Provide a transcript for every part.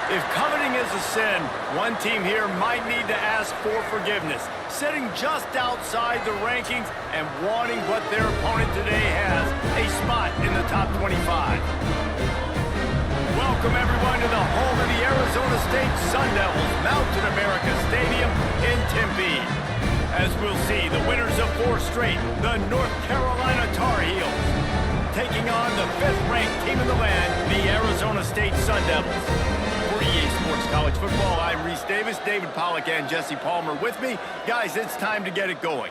If coveting is a sin, one team here might need to ask for forgiveness, sitting just outside the rankings and wanting what their opponent today has, a spot in the top 25. Welcome everyone to the home of the Arizona State Sun Devils, Mountain America Stadium in Tempe. As we'll see, the winners of 4 straight, the North Carolina Tar Heels, taking on the 5th-ranked team in the land, the Arizona State Sun Devils. For EA Sports College Football, I'm Reese Davis, David Pollack, and Jesse Palmer with me. Guys, it's time to get it going.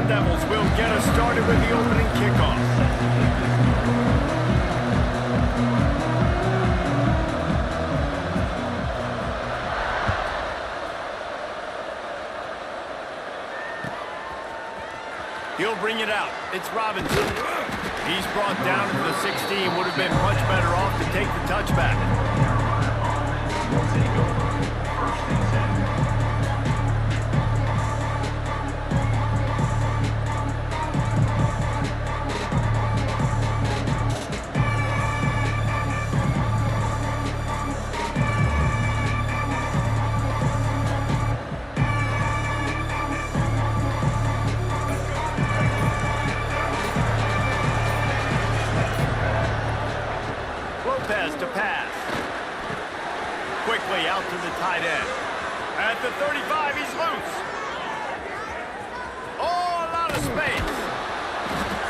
Devils will get us started with the opening kickoff. He'll bring it out. It's Robinson. He's brought down to the 16. Would have been much better off to take the touchback. To pass. Quickly out to the tight end. At the 35, he's loose. Oh, a lot of space.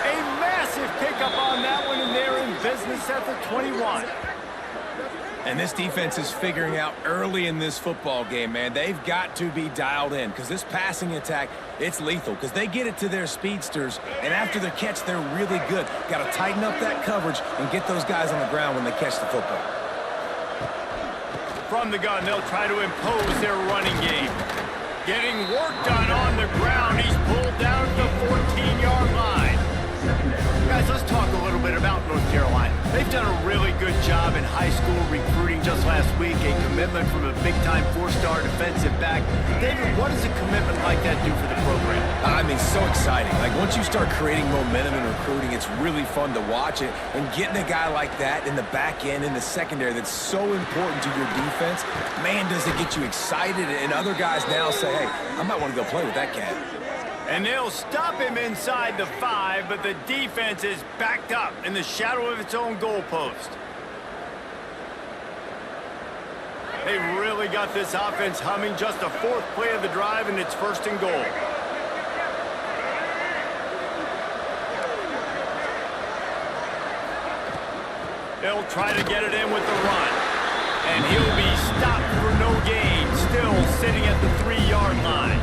A massive pickup on that one, and they're in business at the 21. And this defense is figuring out early in this football game, man. They've got to be dialed in because this passing attack, it's lethal because they get it to their speedsters, and after the catch, they're really good. Got to tighten up that coverage and get those guys on the ground when they catch the football. From the gun, they'll try to impose their running game. Getting work done on the ground. He's pulled down to the 14-yard line. Guys, let's talk a little bit about North Carolina. They've done a really good job in high school recruiting just last week, a commitment from a big-time 4-star defensive back. David, what does a commitment like that do for the program? I mean, so exciting. Like, once you start creating momentum in recruiting, it's really fun to watch it. And getting a guy like that in the back end, in the secondary, that's so important to your defense, man, does it get you excited. And other guys now say, hey, I might want to go play with that cat. And they'll stop him inside the 5, but the defense is backed up in the shadow of its own goalpost. They really got this offense humming. Just a 4th play of the drive, and it's 1st and goal. They'll try to get it in with the run. And he'll be stopped for no gain, still sitting at the 3-yard line.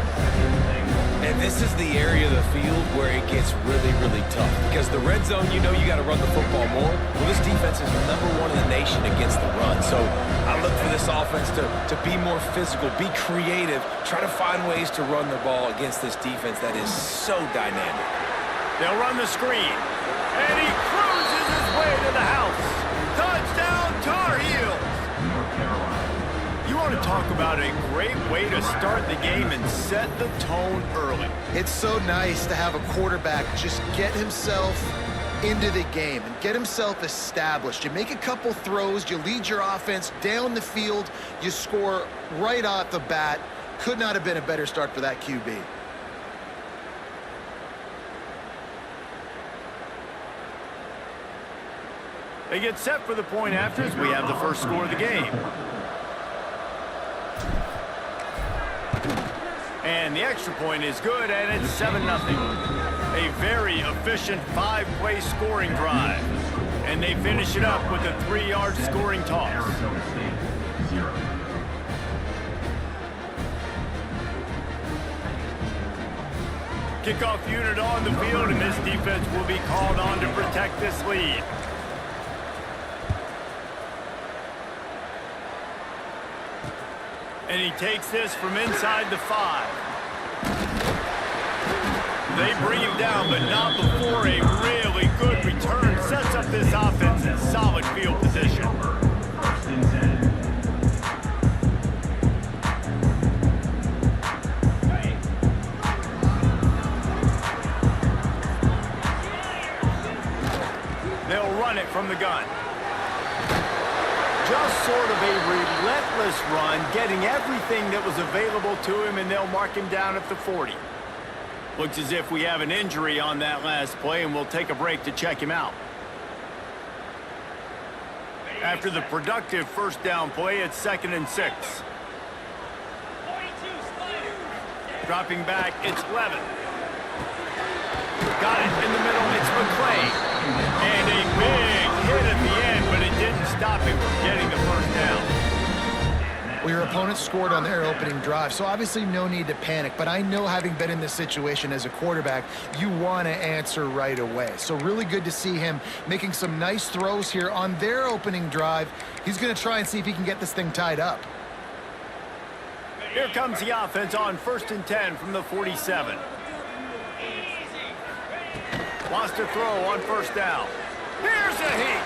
And this is the area of the field where it gets really, really tough. Because the red zone, you know you got to run the football more. Well, this defense is #1 in the nation against the run. So I look for this offense to be more physical, be creative, try to find ways to run the ball against this defense that is so dynamic. They'll run the screen. And he cruises his way to the house. Touchdown, Tar Heels! You want to talk about a great way to start the game and set the tone early. It's so nice to have a quarterback just get himself into the game and get himself established. You make a couple throws, you lead your offense down the field, you score right off the bat. Could not have been a better start for that QB. They get set for the point after as we have the first score of the game. And the extra point is good, and it's 7-0. A very efficient 5-play scoring drive. And they finish it up with a 3-yard scoring toss. Kickoff unit on the field, and this defense will be called on to protect this lead. And he takes this from inside the 5. They bring him down, but not before a really good return sets up this offense in solid field position. They'll run it from the gun. Just sort of a relentless run, getting everything that was available to him, and they'll mark him down at the 40. Looks as if we have an injury on that last play, and we'll take a break to check him out. After the productive first down play, it's 2nd and 6. Dropping back, it's Levin. Got it in the middle, it's McClain. And a big hit at the end, but it didn't stop him from getting the first down. Well, your opponent scored on their opening drive, so obviously no need to panic. But I know, having been in this situation as a quarterback, you want to answer right away. So really good to see him making some nice throws here on their opening drive. He's going to try and see if he can get this thing tied up. Here comes the offense on 1st and 10 from the 47. Wants to throw on 1st down. Here's a heat.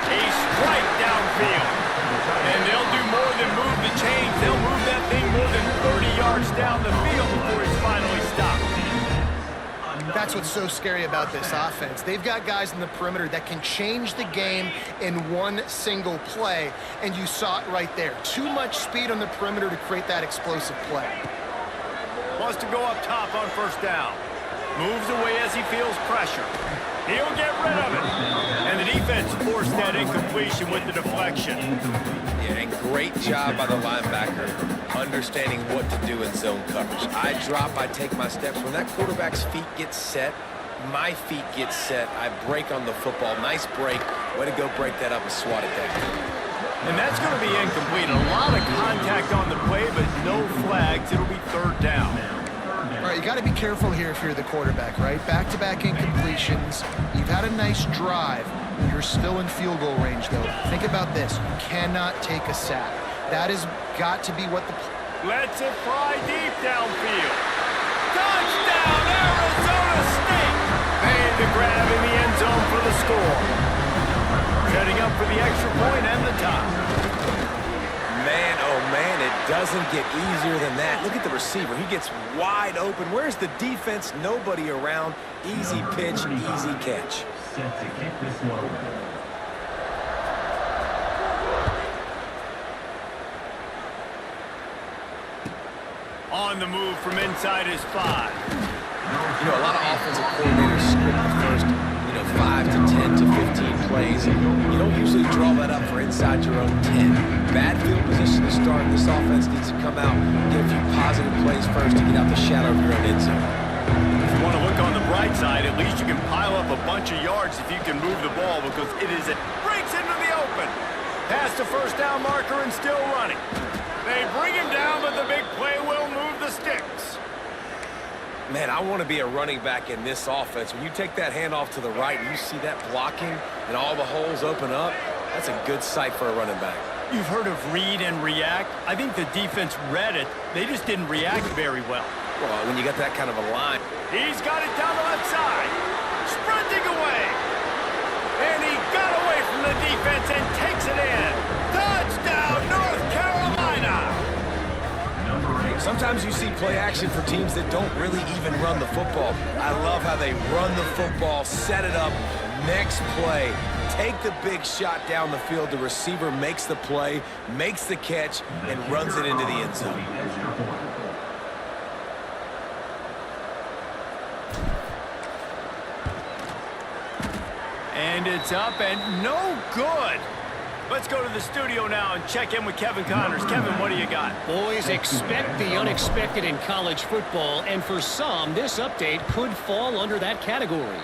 A strike downfield. And they'll do more than move the chains. They'll move that thing more than 30 yards down the field before it's finally stopped. That's what's so scary about this offense. They've got guys in the perimeter that can change the game in one single play, and you saw it right there. Too much speed on the perimeter to create that explosive play. Wants to go up top on 1st down. Moves away as he feels pressure. He'll get rid of it. And the defense forced that incompletion with the deflection. Yeah, and great job by the linebacker understanding what to do in zone coverage. I drop, I take my steps. When that quarterback's feet get set, my feet get set, I break on the football. Nice break. Way to go break that up and swat it down. And that's going to be incomplete. A lot of contact on the play, but no flags. It'll be 3rd down. All right, you got to be careful here if you're the quarterback, right? Back-to-back incompletions. You've had a nice drive. You're still in field goal range, though. Think about this. You cannot take a sack. That has got to be what the... Lets it fly deep downfield. Touchdown, Arizona State! Made the grab in the end zone for the score. Setting up for the extra point and the tie. Man, oh man, it doesn't get easier than that. Look at the receiver. He gets wide open. Where's the defense? Nobody around. Easy pitch, easy catch. Set to kick this one. On the move from inside his 5. You know, a lot of offensive coordinators script the first, 5 to 10 to 15 plays. You don't usually draw that up for inside your own 10. Bad field position to start. This offense needs to come out and get a few positive plays first to get out the shadow of your own end zone. If you want to look on the bright side, at least you can pile up a bunch of yards if you can move the ball, because it breaks into the open. Past the 1st down marker and still running. They bring him down, but the big play will move the sticks. Man, I want to be a running back in this offense. When you take that handoff to the right and you see that blocking and all the holes open up, that's a good sight for a running back. You've heard of read and react. I think the defense read it. They just didn't react very well. Well, when you got that kind of a line. He's got it down the left side. Sprinting away. And he got away from the defense and takes it in. Touchdown, North Carolina. Sometimes you see play action for teams that don't really even run the football. I love how they run the football, set it up, next play, take the big shot down the field. The receiver makes the play, makes the catch, and runs it into the end zone. And it's up and no good. Let's go to the studio now and check in with Kevin Connors. Kevin, what do you got? Boys, expect the unexpected in college football, and for some, this update could fall under that category.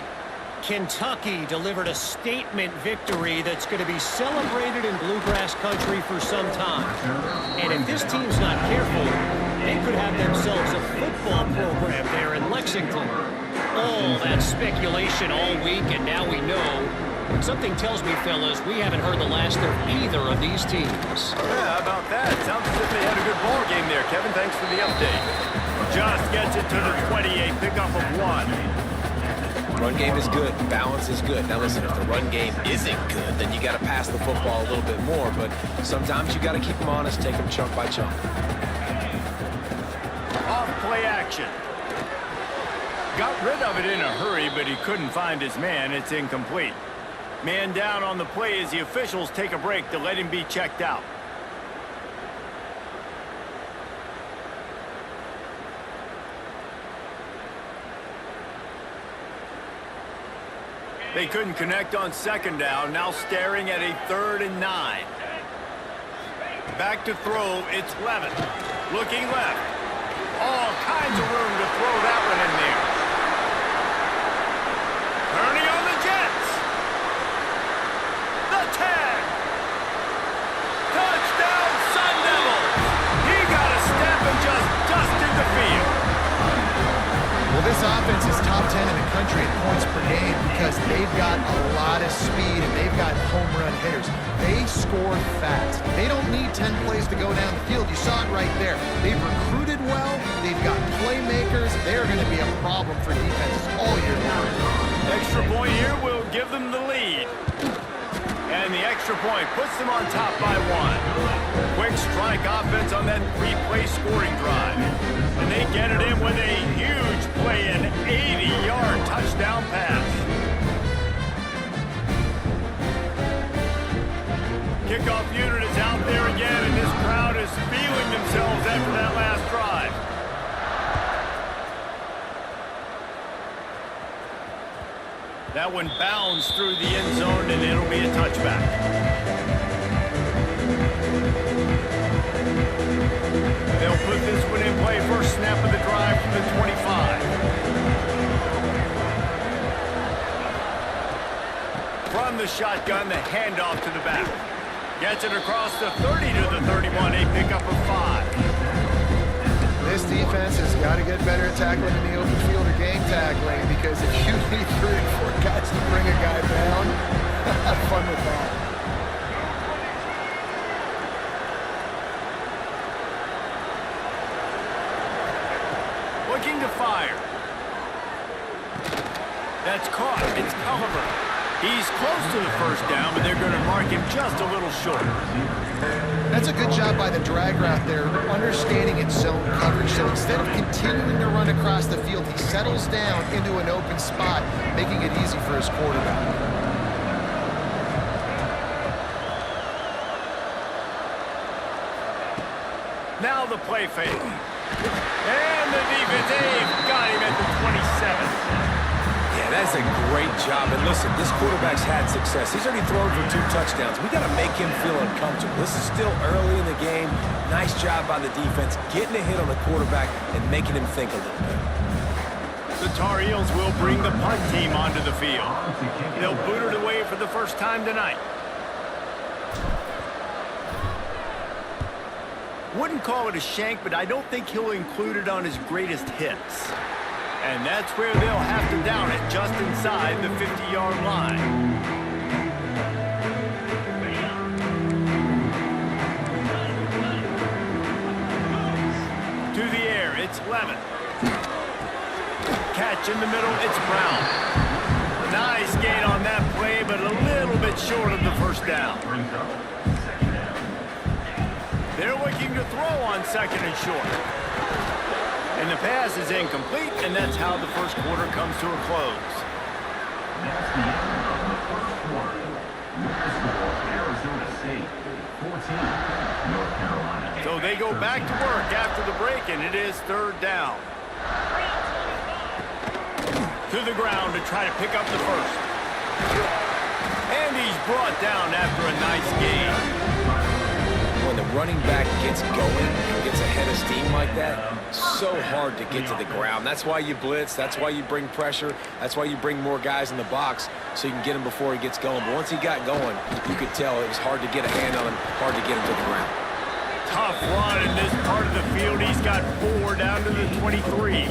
Kentucky delivered a statement victory that's going to be celebrated in bluegrass country for some time. And if this team's not careful, they could have themselves a football program there in Lexington. All that speculation all week, and now we know. Something tells me, fellas, we haven't heard the last of either of these teams. Yeah, how about that? Sounds as if they had a good ball game there. Kevin, thanks for the update. just gets it to the 28, pickup of 1. Run game is good. Balance is good. Now listen, if the run game isn't good, then you got to pass the football a little bit more. But sometimes you got to keep them honest, take them chunk by chunk. Off play action. Got rid of it in a hurry, but he couldn't find his man. It's incomplete. Man down on the play as the officials take a break to let him be checked out. They couldn't connect on second down, now staring at a 3rd and 9. Back to throw, it's Levitt. Looking left. All kinds of room to throw that one in there. Turning on the Jets. The 10. Touchdown, Sun Devils. He got a step and just dusted the field. Well, this offense is top 10 in the country at points per game because they've got a lot of speed and they've got home run hitters. They score fast. They don't need 10 plays to go down the field. You saw it right there. They've recruited well. They've got playmakers. They're going to be a problem for defenses all year long. Extra point here will give them the lead. And the extra point puts them on top by 1. Quick strike offense on that 3-play scoring drive. And they get it in with a huge play, an 80-yard touchdown pass. Kickoff unit is out there again, and this crowd is feeling themselves after that last drive. That one bounds through the end zone, and it'll be a touchback. They'll put this one in play. First snap of the drive from the 25. From the shotgun, the handoff to the back. Gets it across the 30 to the 31, a pickup of 5. This defense has got to get better at tackling in the open field or game tackling because if you need 3 or 4 guys to bring a guy down, have fun with that. Looking to fire. That's caught. It's Culliver. He's close to the first down, but they're going to mark him just a little short. That's a good job by the drag route there, understanding its zone coverage. So instead of continuing to run across the field, he settles down into an open spot, making it easy for his quarterback. Now the play fake. And the defense got him at the 27. Yeah, that's a great job. And listen, this quarterback's had success. He's already thrown for 2 touchdowns. We got to make him feel uncomfortable. This is still early in the game. Nice job by the defense, getting a hit on the quarterback and making him think a little bit. The Tar Heels will bring the punt team onto the field. They'll boot it away for the first time tonight. Wouldn't call it a shank, but I don't think he'll include it on his greatest hits. And that's where they'll have to down it, just inside the 50-yard line. To the air, it's Levitt. Catch in the middle, it's Brown. Nice gain on that play, but a little bit short of the first down. They're looking to throw on second and short. And the pass is incomplete, and that's how the first quarter comes to a close. That's the end of the first quarter. With the score, Arizona State 14, North Carolina. So they go back to work after the break, and it is 3rd down. To the ground to try to pick up the first. And he's brought down after a nice gain. When the running back gets going and gets ahead of steam like that, so hard to get to the ground. That's why you blitz. That's why you bring pressure. That's why you bring more guys in the box so you can get him before he gets going. But once he got going, you could tell it was hard to get a hand on him, hard to get him to the ground. Tough run in this part of the field. He's got 4 down to the 23.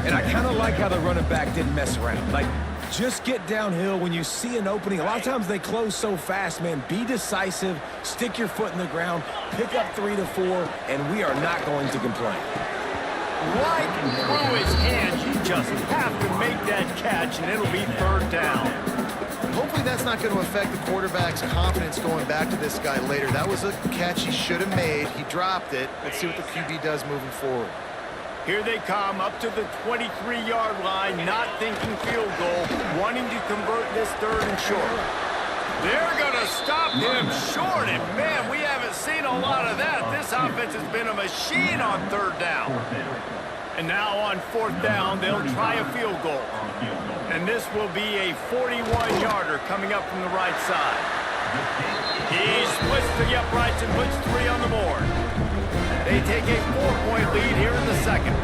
And I kind of like how the running back didn't mess around. Like, just get downhill when you see an opening. A lot of times they close so fast, man. Be decisive, stick your foot in the ground, pick up 3 to 4, and we are not going to complain. right through his hands. You just have to make that catch, and it'll be third down. Hopefully that's not going to affect the quarterback's confidence going back to this guy later. That was a catch he should have made. He dropped it. Let's see what the QB does moving forward. Here they come up to the 23-yard line, not thinking field goal, wanting to convert this third and short. They're going to stop him short, and man, we haven't seen a lot of that. This offense has been a machine on third down. And now on fourth down, they'll try a field goal. And this will be a 41-yarder coming up from the right side. He splits the uprights and puts 3 on the board. They take a 4-point lead here in the second.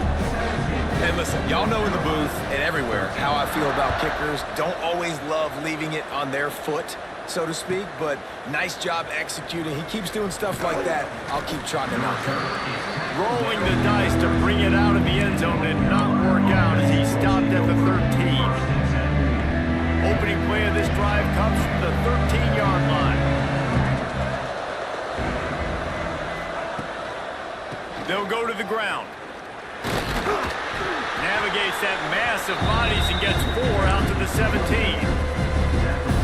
And listen, y'all know in the booth and everywhere how I feel about kickers. Don't always love leaving it on their foot, so to speak, but nice job executing. He keeps doing stuff like that. I'll keep trying to knock him. Rolling the dice to bring it out of the end zone did not work out as he stopped at the 13. Opening play of this drive comes from the 13-yard line. They'll go to the ground. Navigates that mass of bodies and gets 4 out to the 17.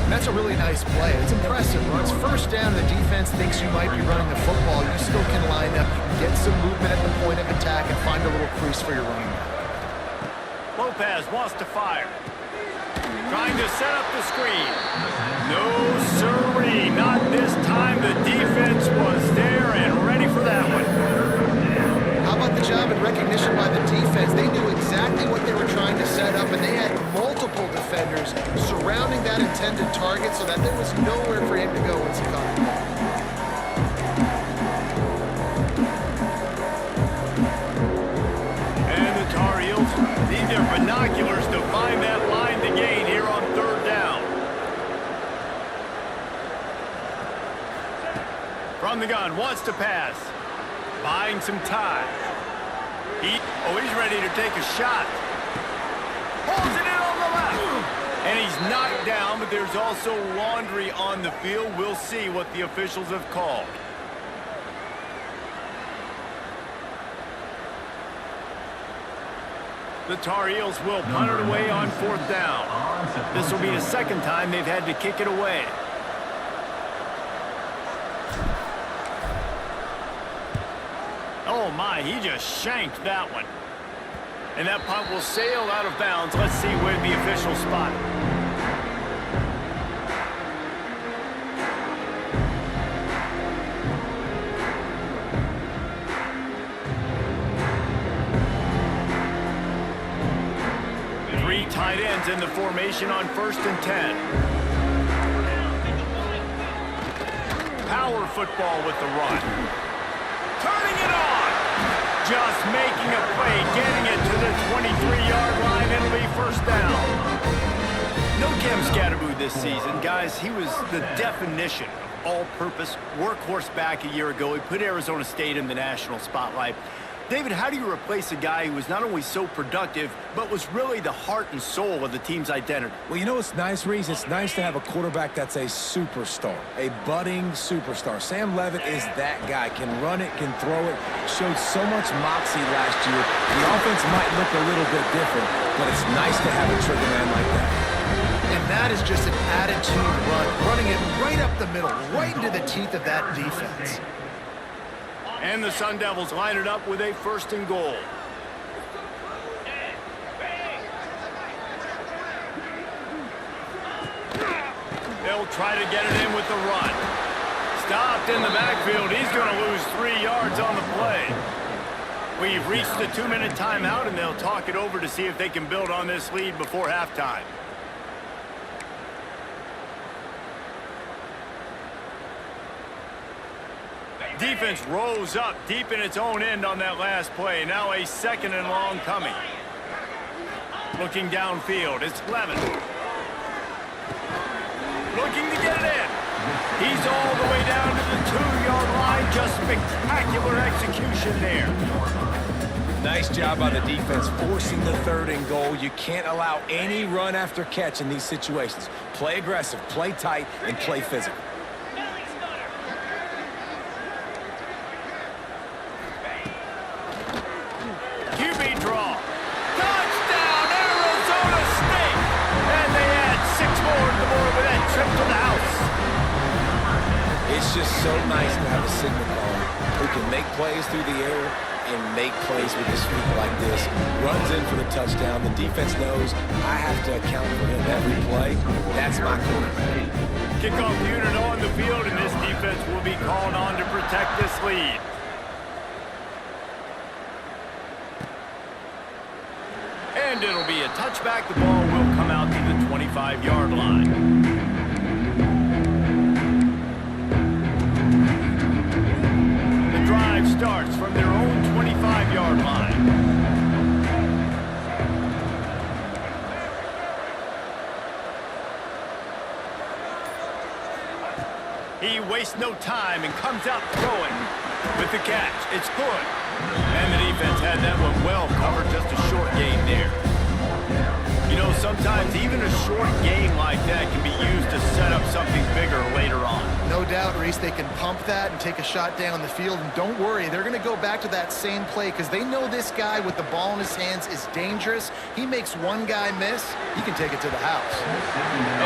That's a really nice play. It's impressive. When it's first down, the defense thinks you might be running the football. You still can line up, get some movement at the point of attack, and find a little crease for your running back. Lopez wants to fire. Trying to set up the screen. No siree, not this time. The defense was there and ready for that one. How about the job and recognition by the defense? They knew exactly what they were trying to set up, and they had multiple defenders surrounding that intended target so that there was nowhere for him to go once he caught it. And the Tar Heels need their binoculars to find that line to gain here on third down. From the gun, wants to pass. Buying some time. He's ready to take a shot. Pulls it in on the left. And he's knocked down, but there's also laundry on the field. We'll see what the officials have called. The Tar Heels will punt it away on fourth down. This will be the second time they've had to kick it away. Oh my, he just shanked that one. And that punt will sail out of bounds. Let's see where the official spot. Three tight ends in the formation on 1st and 10. Power football with the run. Turning it on. Just making a play, getting it to the 23-yard line. It'll be first down. No Cam Scatterboo this season. Guys, he was the definition of all-purpose workhorse back a year ago. He put Arizona State in the national spotlight. David, how do you replace a guy who was not only so productive, but was really the heart and soul of the team's identity? Well, you know what's nice, Reese? It's nice to have a quarterback that's a superstar, a budding superstar. Sam Levitt is that guy. Can run it, can throw it. Showed so much moxie last year. The offense might look a little bit different, but it's nice to have a trigger man like that. And that is just an attitude run, running it right up the middle, right into the teeth of that defense. And the Sun Devils line it up with a 1st and goal. They'll try to get it in with the run. Stopped in the backfield. He's going to lose 3 yards on the play. We've reached the 2-minute timeout, and they'll talk it over to see if they can build on this lead before halftime. Defense rose up deep in its own end on that last play. Now a 2nd and long coming. Looking downfield, it's Levin. Looking to get it in. He's all the way down to the 2-yard line. Just spectacular execution there. Nice job by the defense forcing the 3rd and goal. You can't allow any run after catch in these situations. Play aggressive, play tight, and play physical. QB It's just so nice to have a signal caller who can make plays through the air and make plays with his feet like this. Runs in for the touchdown. The defense knows I have to account for him every play. That's my quarterback. Kickoff unit on the field, and this defense will be called on to protect this lead. And it'll be a touchback. The ball will come out to the 25-yard line. The drive starts from their own 25-yard line. He wastes no time and comes out throwing with the catch. It's good. And the defense had that one well covered. Just a short gain there. You know, sometimes even a short gain like that can be used to set up something bigger later on. No doubt, Reese, they can pump that and take a shot down the field. And don't worry, they're going to go back to that same play because they know this guy with the ball in his hands is dangerous. He makes one guy miss, he can take it to the house.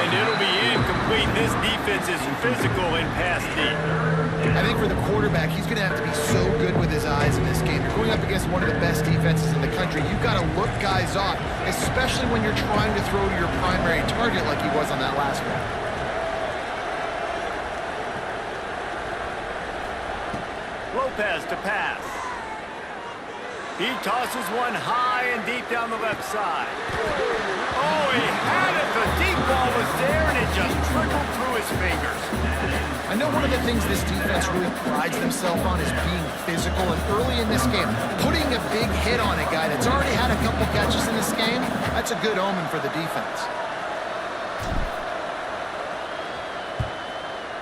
And it'll be incomplete. This defense is physical in pass D. I think for the quarterback, he's going to have to be so good with his eyes in this game. You're going up against one of the best defenses in the country. You've got to look guys off, especially when you're trying to throw to your primary target like he was on that last one. Lopez to pass. He tosses one high and deep down the left side. Oh, he had it. The deep ball was there, and it just trickled through his fingers. I know one of the things this defense really prides themselves on is being physical, and early in this game, putting a big hit on a guy that's already had a couple catches in this game, that's a good omen for the defense.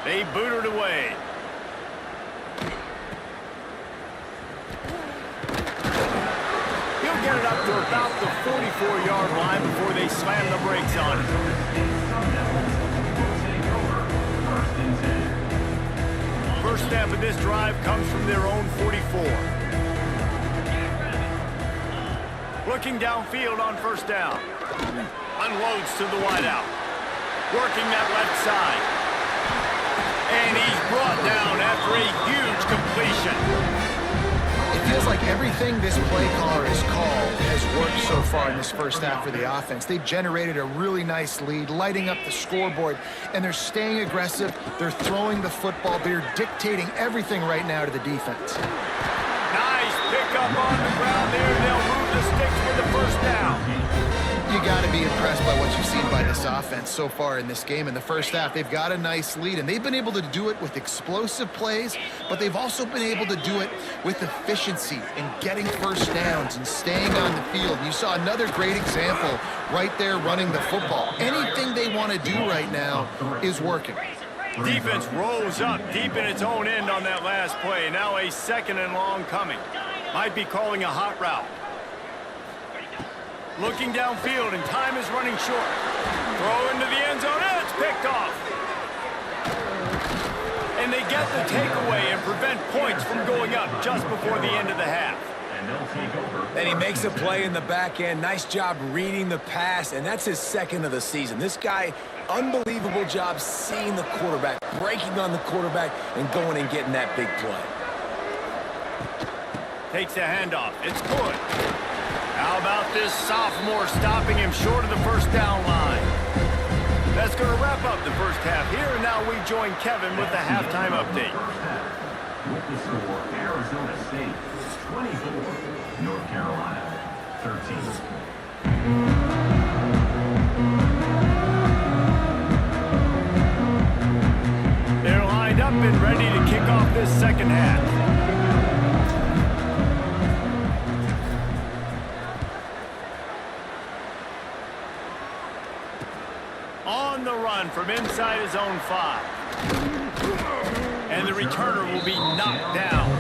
They booted away. He'll get it up to about the 44-yard line before they slam the brakes on it. First snap of this drive comes from their own 44. Looking downfield on first down. Unloads to the wideout. Working that left side. And he's brought down after a huge completion. It feels like everything this play caller has called has worked so far in this first half for the offense. They've generated a really nice lead, lighting up the scoreboard, and they're staying aggressive. They're throwing the football. They're dictating everything right now to the defense. Nice pickup on the ground there. They'll move the sticks for the first down. You got to be impressed by what you've seen by this offense so far in this game. In the first half, they've got a nice lead, and they've been able to do it with explosive plays, but they've also been able to do it with efficiency and getting first downs and staying on the field. You saw another great example right there running the football. Anything they want to do right now is working. Defense rolls up deep in its own end on that last play. Now a second and long coming. Might be calling a hot route. Looking downfield, and time is running short. Throw into the end zone, and it's picked off. And they get the takeaway and prevent points from going up just before the end of the half. And he makes a play in the back end. Nice job reading the pass, and that's his second of the season. This guy, unbelievable job seeing the quarterback, breaking on the quarterback, and going and getting that big play. Takes the handoff. It's good. How about this sophomore stopping him short of the first down line? That's going to wrap up the first half here, and now we join Kevin with the halftime update. With the score, Arizona State 24, North Carolina 13. They're lined up and ready to kick off this second half. On the run from inside his own 5. And the returner will be knocked down.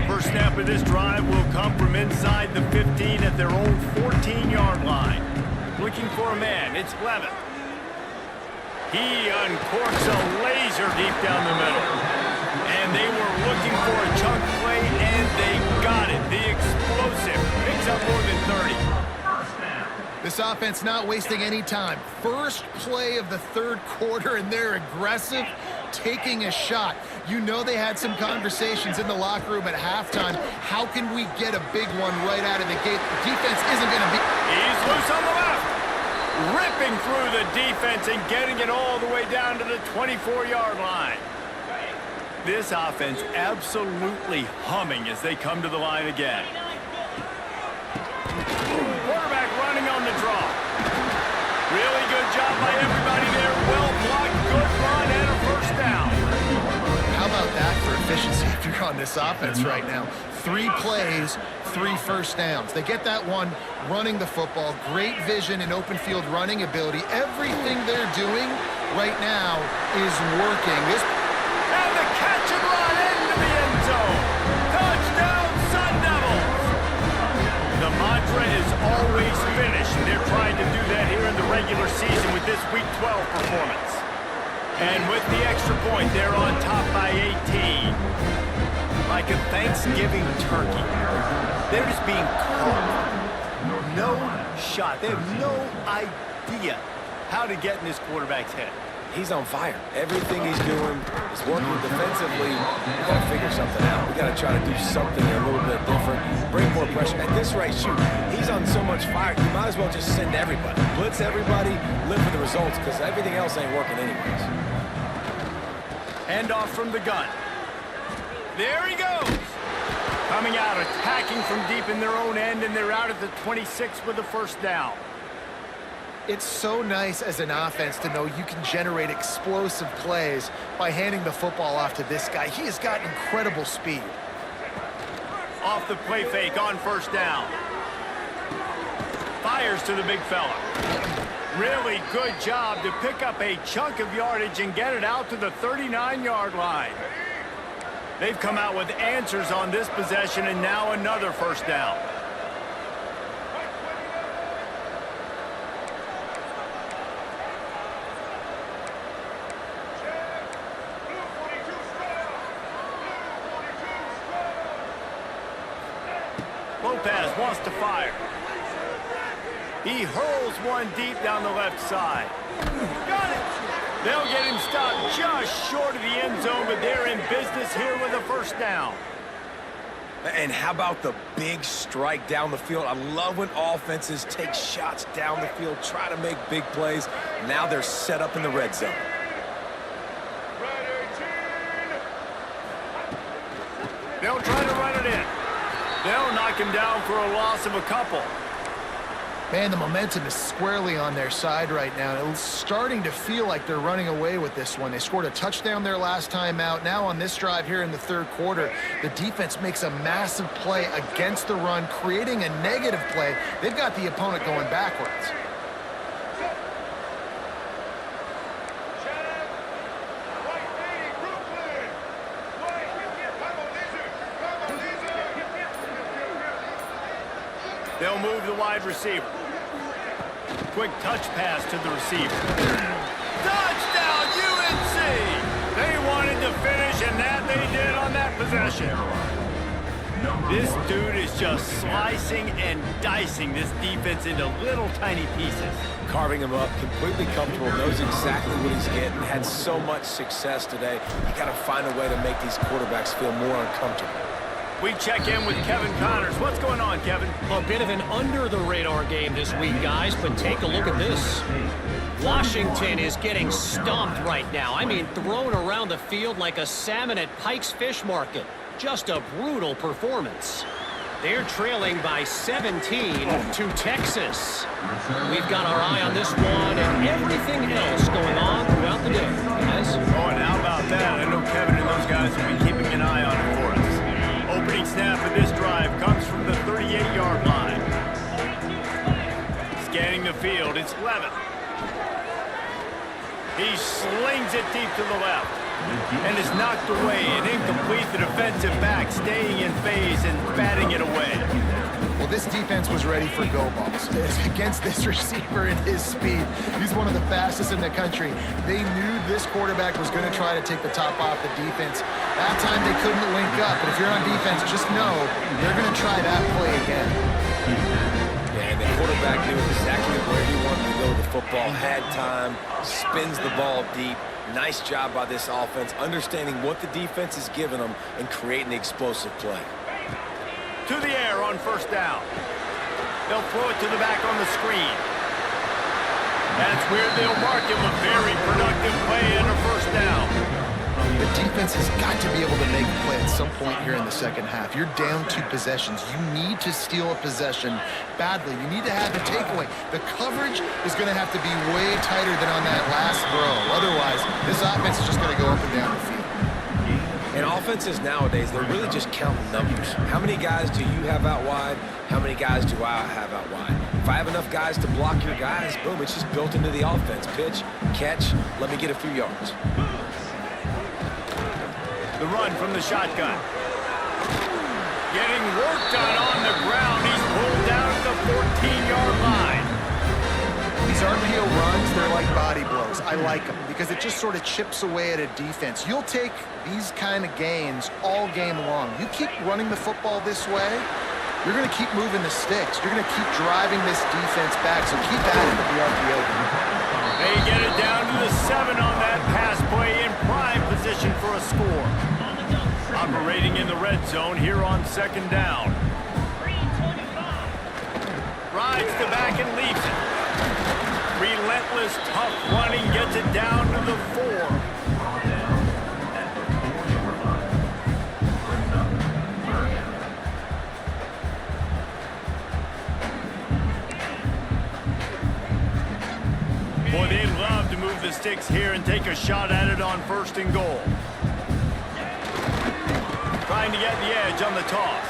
First snap of this drive will come from inside the 15 at their own 14-yard line. Looking for a man, it's Levitt. He uncorks a laser deep down the middle. And they were looking for a chunk play, and they got it. The explosive picks up more than 30. This offense not wasting any time. First play of the third quarter, and they're aggressive, taking a shot. You know they had some conversations in the locker room at halftime. How can we get a big one right out of the gate? The defense isn't going to be... He's loose on the left. Ripping through the defense and getting it all the way down to the 24-yard line. This offense absolutely humming as they come to the line again. Quarterback running on the draw. Really good job by everybody there. Well blocked, good run, and a first down. How about that for efficiency if you're on this offense right now? 3 plays, 3 first downs. They get that one running the football. Great vision and open field running ability. Everything they're doing right now is working. And the catch and run into the end zone. Touchdown, Sun Devils. The mantra is always finish. They're trying to do that here in the regular season with this Week 12 performance. And with the extra point, they're on top by 18. Like a Thanksgiving turkey. They're just being caught. No shot. They have no idea how to get in this quarterback's head. He's on fire. Everything he's doing is working defensively. We got to figure something out. We got to try to do something a little bit different. Bring more pressure. At this rate, shoot, he's on so much fire, you might as well just send everybody. Blitz everybody, live for the results, because everything else ain't working anyways. Hand off from the gun. There he goes. Coming out, attacking from deep in their own end, and they're out at the 26 with the first down. It's so nice as an offense to know you can generate explosive plays by handing the football off to this guy. He has got incredible speed. Off the play fake on first down. Fires to the big fella. Really good job to pick up a chunk of yardage and get it out to the 39-yard line. They've come out with answers on this possession, and now another first down. Lopez wants to fire. He hurls one deep down the left side. Got it! They'll get him stopped just short of the end zone, but they're in business here with a first down. And how about the big strike down the field? I love when offenses take shots down the field, try to make big plays. Now they're set up in the red zone. They'll try to run it in. They'll knock him down for a loss of a couple. Man, the momentum is squarely on their side right now. It's starting to feel like they're running away with this one. They scored a touchdown their last time out. Now on this drive here in the third quarter, the defense makes a massive play against the run, creating a negative play. They've got the opponent going backwards. They'll move the wide receiver. Quick touch pass to the receiver. Touchdown, UNC! They wanted to finish, and that they did on that possession. This dude is just slicing and dicing this defense into little tiny pieces. Carving him up, completely comfortable, knows exactly what he's getting, had so much success today. You got to find a way to make these quarterbacks feel more uncomfortable. We check in with Kevin Connors. What's going on, Kevin? A bit of an under-the-radar game this week, guys, but take a look at this. Washington is getting stomped right now. I mean, thrown around the field like a salmon at Pike's Fish Market. Just a brutal performance. They're trailing by 17 to Texas. We've got our eye on this one and everything else going on throughout the day, guys. Oh, and how about that? I know Kevin and those guys will be keeping an eye on it for us. Opening snap of this drive comes from the 38-yard line. Scanning the field, it's Levitt. He slings it deep to the left. And is knocked away and incomplete. The defensive back staying in phase and batting it away. Well, this defense was ready for go balls. Against this receiver and his speed, he's one of the fastest in the country. They knew this quarterback was going to try to take the top off the defense. That time they couldn't link up, but if you're on defense, just know they're going to try that play again. Yeah, and the quarterback knew exactly where he wanted to go with the football, had time, spins the ball deep. Nice job by this offense, understanding what the defense is giving them and creating the explosive play. To the air on first down. They'll throw it to the back on the screen. That's where they'll mark him. A very productive play and a first down. The defense has got to be able to make a play at some point here in the second half. You're down 2 possessions. You need to steal a possession badly. You need to have the takeaway. The coverage is going to have to be way tighter than on that last throw. Otherwise, this offense is just going to go up and down the field. And offenses nowadays, they're really just counting numbers. How many guys do you have out wide? How many guys do I have out wide? If I have enough guys to block your guys, boom, it's just built into the offense. Pitch, catch, let me get a few yards. The run from the shotgun. Getting work done on the ground. He's pulled down at the 14-yard line. These RPO runs, they're like body blows. I like them because it just sort of chips away at a defense. You'll take these kind of gains all game long. You keep running the football this way, you're going to keep moving the sticks. You're going to keep driving this defense back, so keep adding to the RPO game. They get it down to the 7 on that pass play in prime position for a score. Operating in the red zone here on second down. Rides the back and leaves it. Relentless, tough running gets it down to the 4. Boy, they love to move the sticks here and take a shot at it on first and goal. Trying to get the edge on the toss.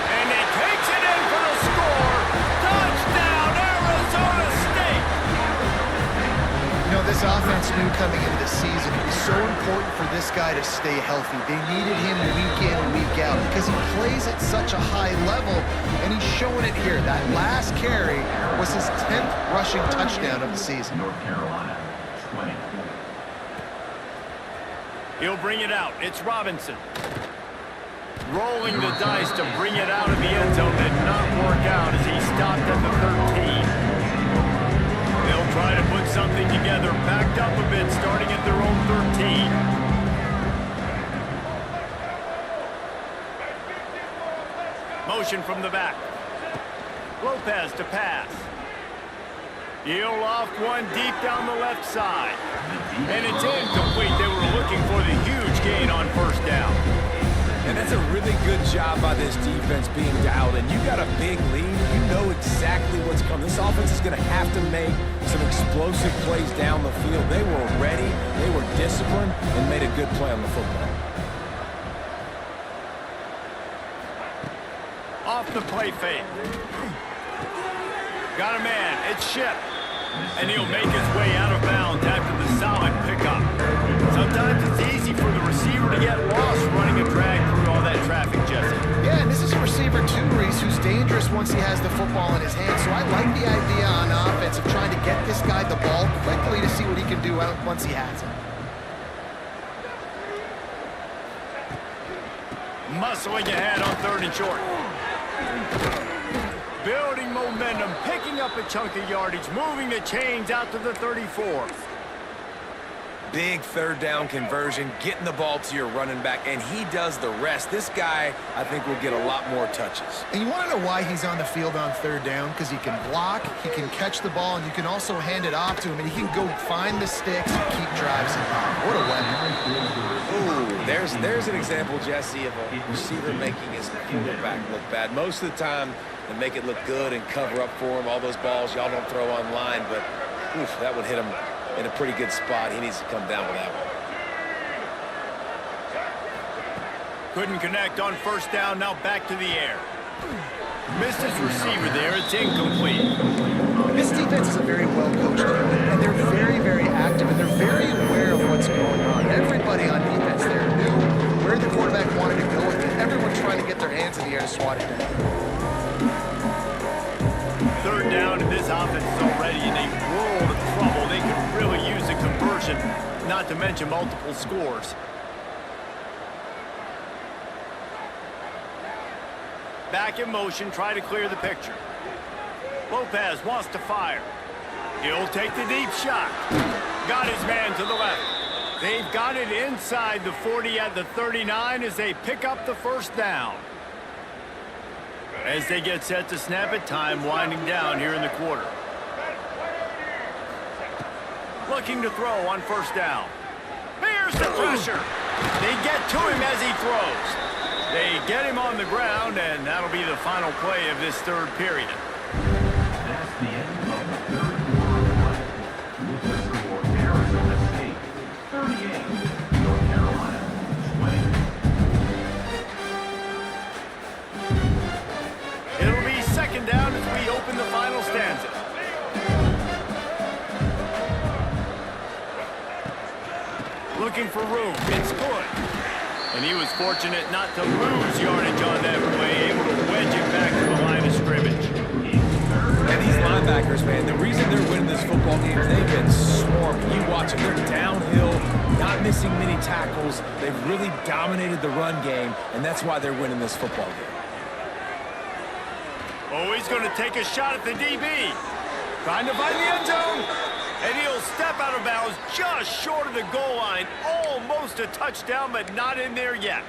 And he takes it in for the score. Touchdown, Arizona State! You know, this offense knew coming into the season it was so important for this guy to stay healthy. They needed him week in, week out because he plays at such a high level, and he's showing it here. That last carry was his 10th rushing touchdown of the season. North Carolina, 20. He'll bring it out. It's Robinson. Rolling the dice to bring it out of the end zone did not work out as he stopped at the 13. They'll try to put something together, backed up a bit, starting at their own 13. Motion from the back. Lopez to pass. He'll loft one deep down the left side. And it's incomplete. They were looking for the huge gain on first down. And that's a really good job by this defense being dialed in. You got a big lead. You know exactly what's coming. This offense is going to have to make some explosive plays down the field. They were ready. They were disciplined and made a good play on the football. Off the play fake. Got a man. It's Ship. And he'll make his way out of bounds after the solid pickup. Sometimes it's easy for the receiver to get lost running a drag through all that traffic, Jesse. Yeah, and this is a receiver too, Reese, who's dangerous once he has the football in his hands. So I like the idea on offense of trying to get this guy the ball quickly to see what he can do out once he has it. Muscling ahead on 3rd and short. Building momentum, picking up a chunk of yardage, moving the chains out to the 34. Big 3rd down conversion, getting the ball to your running back, and he does the rest. This guy, I think, will get a lot more touches. And you want to know why he's on the field on 3rd down? Because he can block, he can catch the ball, and you can also hand it off to him, and he can go find the sticks and keep drives in. What a weapon. Ooh, there's an example, Jesse, of a receiver making his quarterback look bad. Most of the time, they make it look good and cover up for him. All those balls y'all don't throw online, but oof, that would hit him in a pretty good spot. He needs to come down with that one. Couldn't connect on first down, now back to the air. Missed his receiver there, it's incomplete. This defense is a very well-coached team, and they're very, very active, and they're very aware of what's going on. Everybody on defense there knew where the quarterback wanted to go with it. Everyone trying to get their hands in the air to swat it down. 3rd down, and this offense is already in a world of trouble. They could really use a conversion, not to mention multiple scores. Back in motion, try to clear the picture. Lopez wants to fire. He'll take the deep shot. Got his man to the left. They've got it inside the 40 at the 39 as they pick up the first down. As they get set to snap it, time winding down here in the quarter. Looking to throw on first down. Here's the pressure. They get to him as he throws. They get him on the ground, and that'll be the final play of this third period. That's the end of the third quarter. With the score, Arizona State 38, North Carolina 20. It'll be second down as we open the final stanza. Looking for room. It's good. And he was fortunate not to lose yardage on that play, able to wedge it back to the line of scrimmage. And these linebackers, man, the reason they're winning this football game is they've been swarming. You watch them, they're downhill, not missing many tackles. They've really dominated the run game, and that's why they're winning this football game. Oh, he's going to take a shot at the DB. Trying to find the end zone. And he'll step out of bounds just short of the goal line. Almost a touchdown, but not in there yet.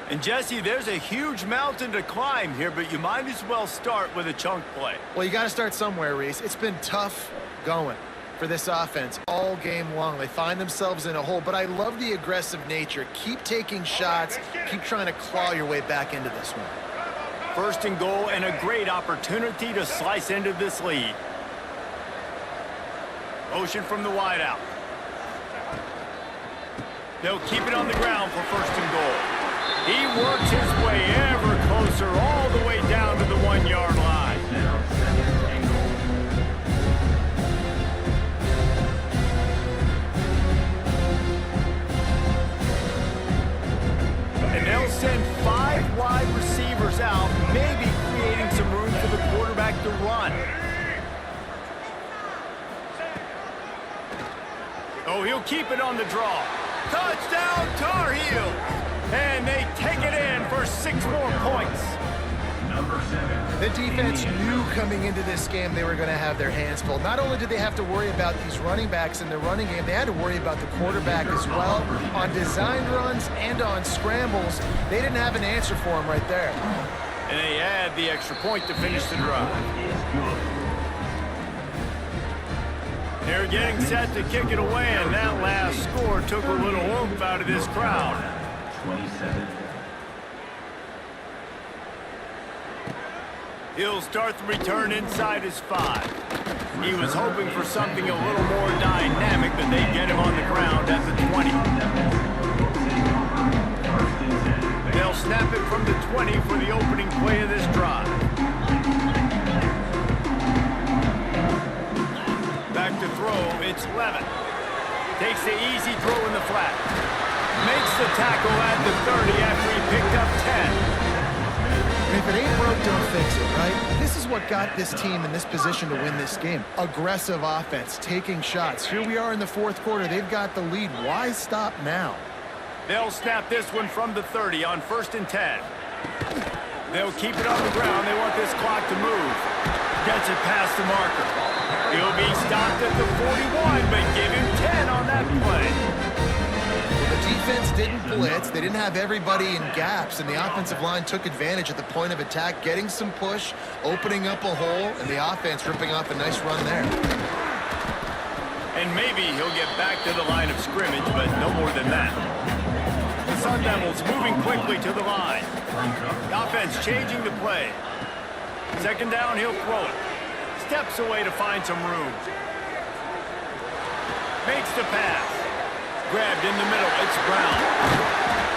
And Jesse, there's a huge mountain to climb here, but you might as well start with a chunk play. Well, you got to start somewhere, Reese. It's been tough going for this offense all game long. They find themselves in a hole, but I love the aggressive nature. Keep taking shots. Keep trying to claw your way back into this one. First and goal, and a great opportunity to slice into this lead. Motion from the wideout. They'll keep it on the ground for first and goal. He works his way ever closer, all the way down to the 1-yard line. Now second and goal. And they'll send 5 wide receivers out, maybe creating some room for the quarterback to run. Oh, he'll keep it on the draw. Touchdown, Tar Heels! And they take it in for 6 more points. Number 7. The defense knew coming into this game they were going to have their hands full. Not only did they have to worry about these running backs in the running game, they had to worry about the quarterback as well. On designed runs and on scrambles, they didn't have an answer for him right there. And they add the extra point to finish the drive. They're getting set to kick it away, and that last score took a little oomph out of this crowd. 27. He'll start the return inside his 5. He was hoping for something a little more dynamic, but they get him on the ground at the 20. They'll snap it from the 20 for the opening play of this drive. Back to throw, it's Levin. Takes the easy throw in the flat. Makes the tackle at the 30 after he picked up 10. And if it ain't broke, don't fix it, right? This is what got this team in this position to win this game. Aggressive offense, taking shots. Here we are in the fourth quarter. They've got the lead. Why stop now? They'll snap this one from the 30 on 1st and 10. They'll keep it on the ground. They want this clock to move. Gets it past the marker. He'll be stopped at the 41, but give him 10 on that play. The defense didn't blitz. They didn't have everybody in gaps, and the offensive line took advantage at the point of attack, getting some push, opening up a hole, and the offense ripping off a nice run there. And maybe he'll get back to the line of scrimmage, but no more than that. The Sun Devils moving quickly to the line. The offense changing the play. Second down, he'll throw it. Steps away to find some room. Makes the pass. Grabbed in the middle, it's Brown.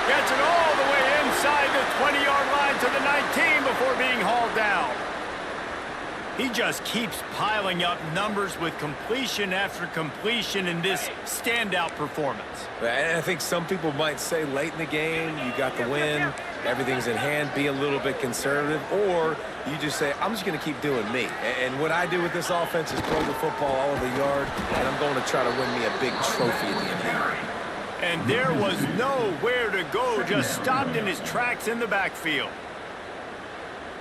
Gets it all the way inside the 20-yard line to the 19 before being hauled down. He just keeps piling up numbers with completion after completion in this standout performance. And I think some people might say late in the game, you got the win, everything's in hand, be a little bit conservative, or you just say, I'm just going to keep doing me. And what I do with this offense is throw the football all over the yard, and I'm going to try to win me a big trophy at the end of the year. And there was nowhere to go, just stopped in his tracks in the backfield.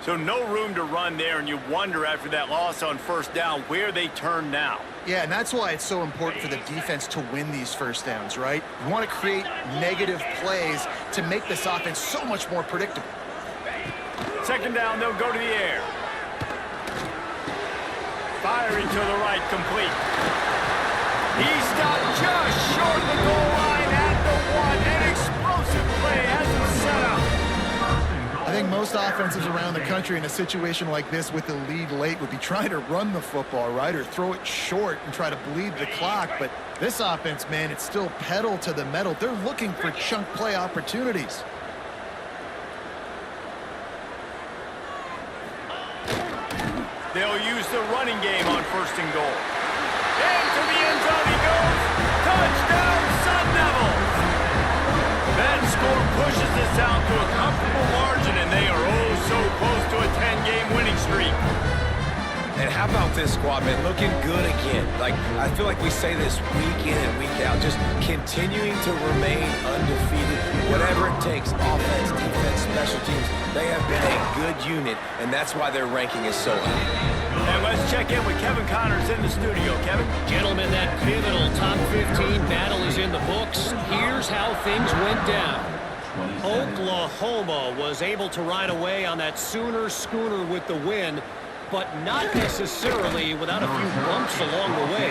So no room to run there, and you wonder after that loss on first down where they turn now. Yeah, and that's why it's so important for the defense to win these first downs, right? You want to create negative plays to make this offense so much more predictable. Second down, they'll go to the air. Firing to the right, complete. He stopped just short of the goal line at the 1. An explosive play has him set up. I think most offenses around the country in a situation like this with the lead late would be trying to run the football, right, or throw it short and try to bleed the clock. But this offense, man, it's still pedal to the metal. They're looking for chunk play opportunities. They'll use the running game on first and goal. Into the end zone he goes. Touchdown, Sun Devils! That score pushes this out to a comfortable margin, and they are oh so close to a 10-game winning streak. And how about this squad, man? Looking good again. Like, I feel like we say this week in and week out, just continuing to remain undefeated. Whatever it takes, offense, defense, special teams, they have been a good unit, and that's why their ranking is so high. And let's check in with Kevin Connors in the studio. Kevin? Gentlemen, that pivotal top 15 battle is in the books. Here's how things went down. Oklahoma was able to ride away on that Sooner schooner with the win, but not necessarily without a few bumps along the way.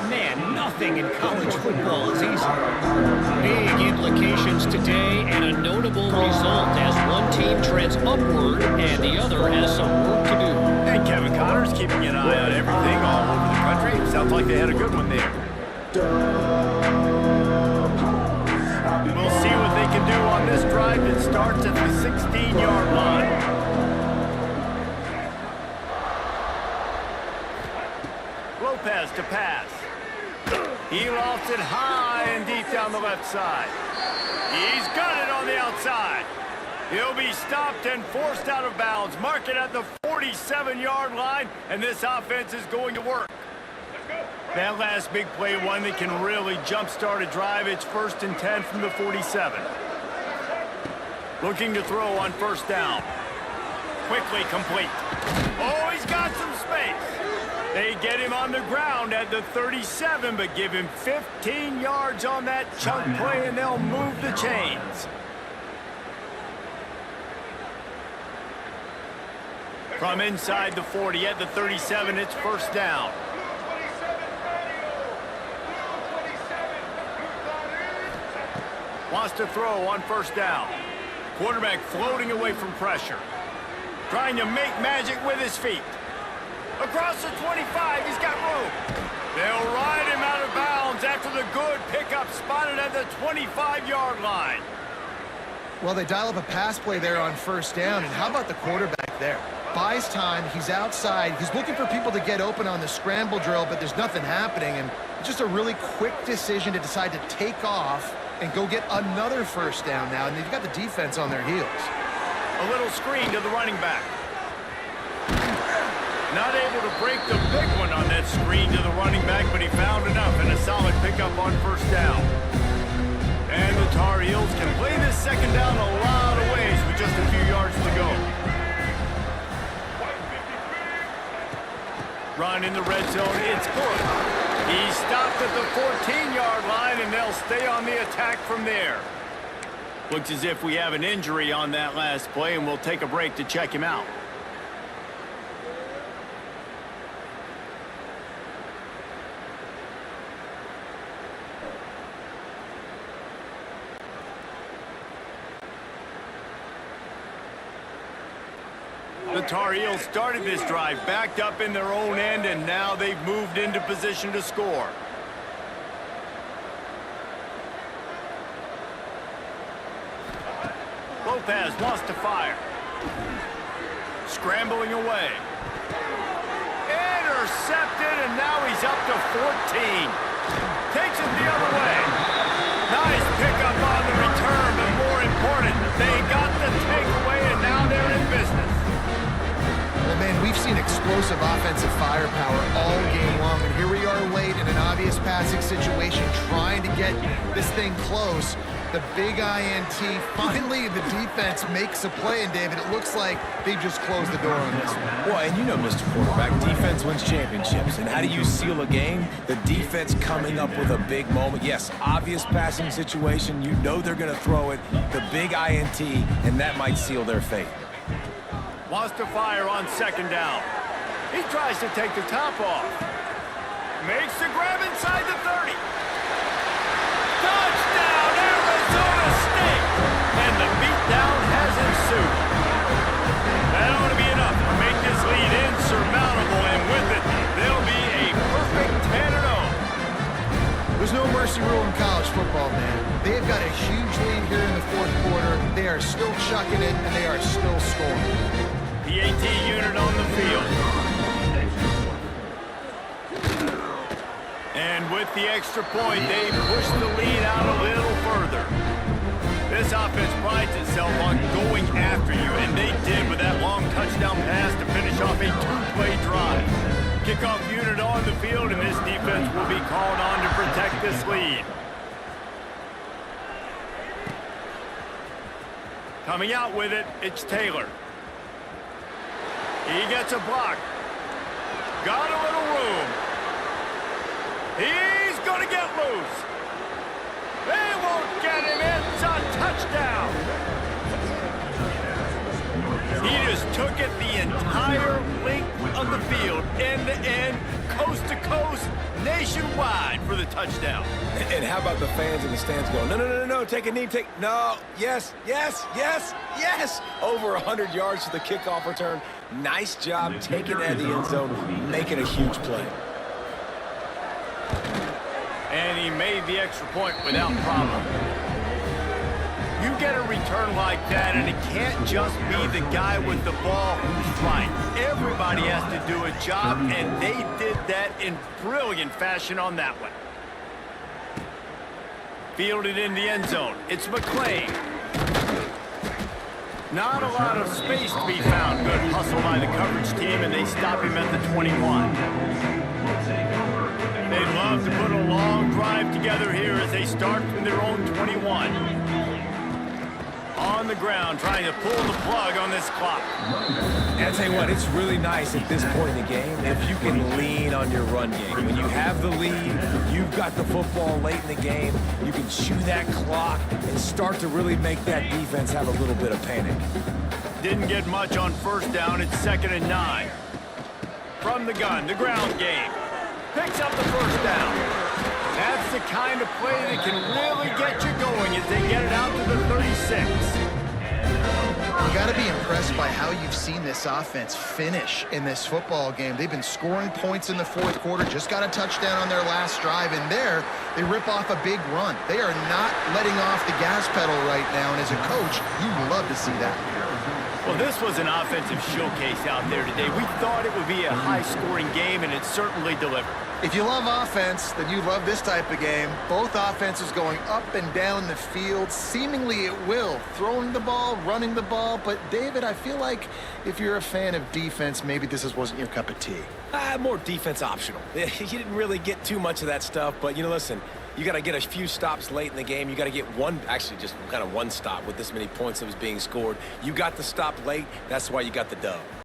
Man, nothing in college football is easy. Big implications today and a notable result as one team treads upward and the other has some work to do. And Kevin Connors keeping an eye on everything all over the country. It sounds like they had a good one there. We'll see what they can do on this drive that starts at the 16-yard line. Lopez to pass. He lofts it high and deep down the left side. He's got it on the outside. He'll be stopped and forced out of bounds. Mark it at the 47-yard line, and this offense is going to work. That last big play, one that can really jumpstart a drive. It's 1st and 10 from the 47. Looking to throw on first down. Quickly complete. Oh, he's got some space. They get him on the ground at the 37, but give him 15 yards on that chunk play, and they'll move the chains. From inside the 40 at the 37, it's first down. Wants to throw on first down. Quarterback floating away from pressure. Trying to make magic with his feet. Across the 25, he's got room. They'll ride him out of bounds after the good pickup spotted at the 25-yard line. Well, they dial up a pass play there on first down, and how about the quarterback there? Buys time, he's outside, he's looking for people to get open on the scramble drill, but there's nothing happening, and just a really quick decision to decide to take off and go get another first down now, and they've got the defense on their heels. A little screen to the running back. Not able to break the big one on that screen to the running back, but he found enough and a solid pickup on first down. And the Tar Heels can play this second down a lot of ways with just a few yards to go. Run in the red zone, it's good. He stopped at the 14-yard line, and they'll stay on the attack from there. Looks as if we have an injury on that last play, and we'll take a break to check him out. The Tar Heels started this drive backed up in their own end, and now they've moved into position to score. Lopez wants to fire. Scrambling away. Intercepted, and now he's up to 14. Takes it the other way. Nice pickup on the return, but more important, they got the takeaway, and now they're in business. Well, man, we've seen explosive offensive firepower all game long, and here we are late in an obvious passing situation trying to get this thing close. the big INT. Finally, the defense makes a play, and David, it looks like they just closed the door on this one. Well, and you know, Mr. Quarterback, defense wins championships. And how do you seal a game? The defense coming up with a big moment. Yes, obvious passing situation. You know they're going to throw it. The big INT, and that might seal their fate. Wants to fire on second down. He tries to take the top off. Makes the grab inside the 30. Touchdown, Arizona State! And the beatdown has ensued. That ought to be enough to make this lead insurmountable, and with it, they'll be a perfect 10-0. There's no mercy rule in college football, man. They've got a huge lead here in the fourth quarter. They are still chucking it, and they are still scoring. The AT unit on the field. And with the extra point, they push the lead out a little further. This offense prides itself on going after you, and they did with that long touchdown pass to finish off a two-play drive. Kickoff unit on the field, and this defense will be called on to protect this lead. Coming out with it, it's Taylor. He gets a block. Got a little room. He's going to get loose. They won't get him. It's a touchdown. He just took it the entire length of the field, end to end, coast to coast, nationwide for the touchdown. And how about the fans in the stands going, no, no, no, no, no, take a knee, no, yes, yes, yes, yes. Over 100 yards to the kickoff return. Nice job taking it out of the end zone, making a huge play. And he made the extra point without problem. You get a return like that, and it can't just be the guy with the ball who's right. Everybody has to do a job, and they did that in brilliant fashion on that one. Fielded in the end zone. It's McClain. Not a lot of space to be found. Good hustle by the coverage team, and they stop him at the 21. They'd love to put a long drive together here as they start from their own 21. On the ground, trying to pull the plug on this clock. And I'll tell you what, it's really nice at this point in the game if you can lean on your run game. When you have the lead, you've got the football late in the game, you can chew that clock and start to really make that defense have a little bit of panic. Didn't get much on first down. It's 2nd and 9. From the gun, the ground game. Picks up the first down. That's the kind of play that can really get you going as they get it out to the 36. You got to be impressed by how you've seen this offense finish in this football game. They've been scoring points in the fourth quarter, just got a touchdown on their last drive, and there they rip off a big run. They are not letting off the gas pedal right now, and as a coach, you love to see that. Well, this was an offensive showcase out there today. We thought it would be a high-scoring game, and it certainly delivered. If you love offense, then you love this type of game. Both offenses going up and down the field, seemingly at will, throwing the ball, running the ball. But, David, I feel like if you're a fan of defense, maybe this wasn't your cup of tea. More defense optional. You didn't really get too much of that stuff, but, you know, listen, you got to get a few stops late in the game. You got to get just kind of one stop with this many points that was being scored. You got the stop late. That's why you got the dub.